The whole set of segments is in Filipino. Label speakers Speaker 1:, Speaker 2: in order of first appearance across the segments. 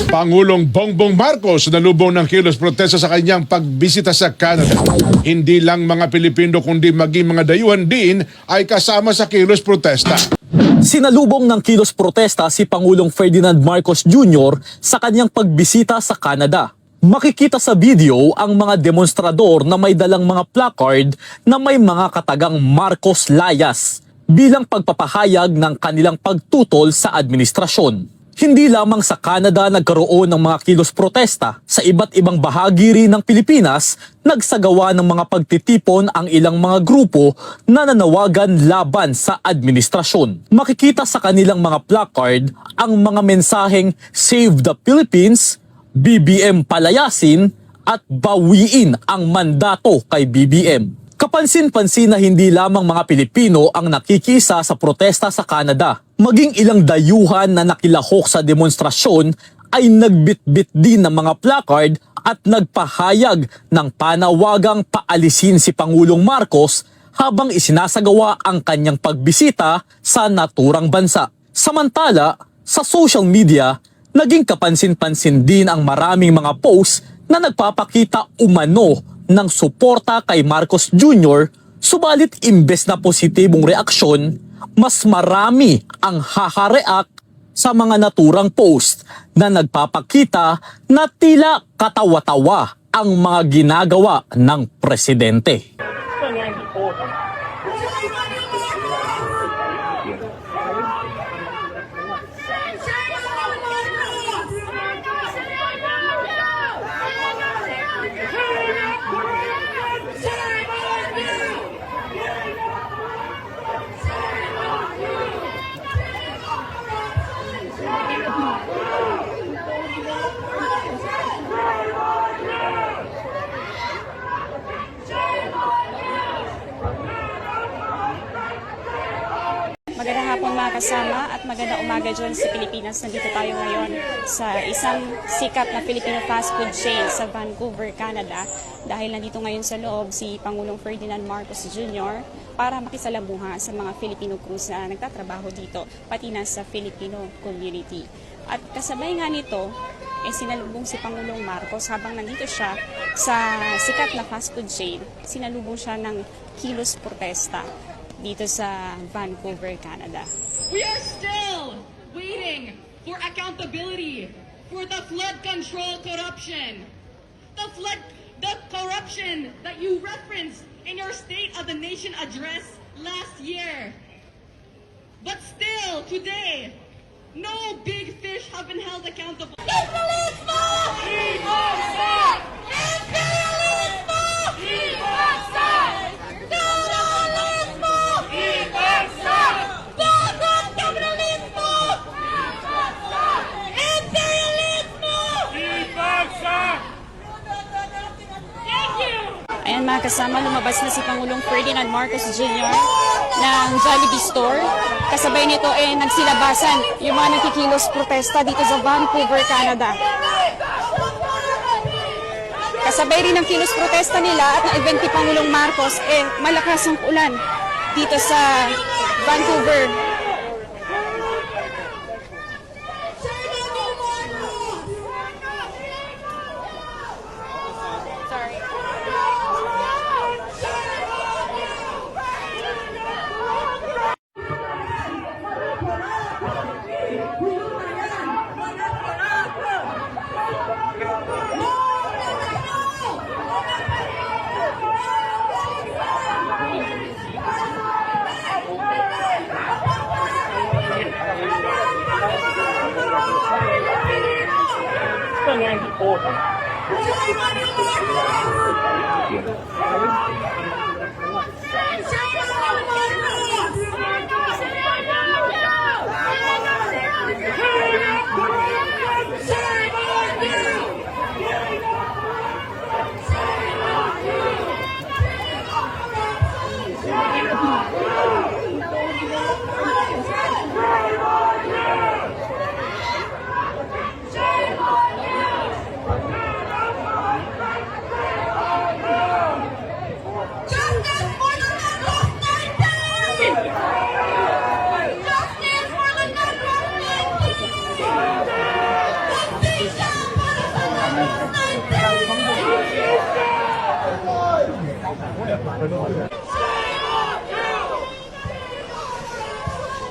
Speaker 1: Pangulong Bongbong Marcos nalubong ng kilos protesta sa kanyang pagbisita sa Canada. Hindi lang mga Pilipino kundi maging mga dayuhan din ay kasama sa kilos protesta.
Speaker 2: Sinalubong ng kilos protesta si Pangulong Ferdinand Marcos Jr. sa kanyang pagbisita sa Canada. Makikita sa video ang mga demonstrador na may dalang mga placard na may mga katagang Marcos Layas bilang pagpapahayag ng kanilang pagtutol sa administrasyon. Hindi lamang sa Canada nagkaroon ng mga kilos protesta, sa iba't ibang bahagi rin ng Pilipinas nagsagawa ng mga pagtitipon ang ilang mga grupo na nanawagan laban sa administrasyon. Makikita sa kanilang mga placard ang mga mensaheng Save the Philippines, BBM palayasin at bawiin ang mandato kay BBM. Kapansin-pansin na hindi lamang mga Pilipino ang nakikisa sa protesta sa Canada. Maging ilang dayuhan na nakilahok sa demonstrasyon ay nagbitbit din ng mga placard at nagpahayag ng panawagang paalisin si Pangulong Marcos habang isinasagawa ang kanyang pagbisita sa naturang bansa. Samantala, sa social media, naging kapansin-pansin din ang maraming mga posts na nagpapakita umano ng suporta kay Marcos Jr. Subalit imbes na positibong reaksyon, mas marami ang haha-react sa mga naturang post na nagpapakita na tila katawa-tawa ang mga ginagawa ng presidente.
Speaker 3: Magandang hapon mga kasama at magandang umaga dyan sa Pilipinas. Nandito tayo ngayon sa isang sikat na Filipino fast food chain sa Vancouver, Canada. Dahil nandito ngayon sa loob si Pangulong Ferdinand Marcos Jr. para makisalamuha sa mga Filipino crews na nagtatrabaho dito, pati na sa Filipino community. At kasabay nga nito, sinalubong si Pangulong Marcos habang nandito siya sa sikat na fast food chain. Sinalubong siya ng kilos protesta dito sa Vancouver, Canada.
Speaker 4: We are still waiting for accountability for the flood control corruption. The corruption that you referenced in your State of the Nation address last year. But still, today, no big fish have been held accountable. Imperialismo! Imperialismo!
Speaker 3: Ayan mga kasama, lumabas na si Pangulong Ferdinand Marcos Jr. ng Jollibee store. Kasabay nito nagsilabasan yung mga nagkikilos protesta dito sa Vancouver, Canada. Kasabay rin ng kilos protesta nila at na-event ni Pangulong Marcos, malakas ang ulan dito sa Vancouver.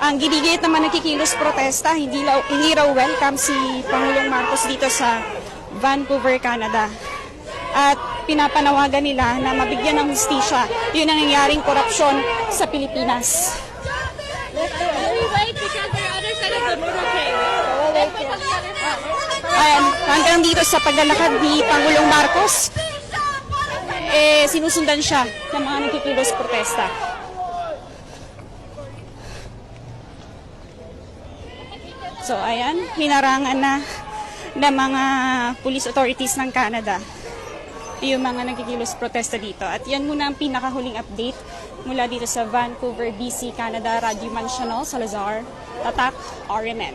Speaker 3: Ang ginigit naman nagkikilos protesta, hindi raw welcome si Pangulong Marcos dito sa Vancouver, Canada. At pinapanawagan nila na mabigyan ng hustisya yun ang nangyaring korupsyon sa Pilipinas. Ayan, hanggang dito sa paglalakad ni Pangulong Marcos, sinusundan siya ng mga nagkikilos protesta. So ayan, hinarangan na ng mga police authorities ng Canada yung mga nagkikilos protesta dito. At yan muna ang pinakahuling update mula dito sa Vancouver, BC, Canada. Radyo Mansional, Salazar, Tatak, RMN.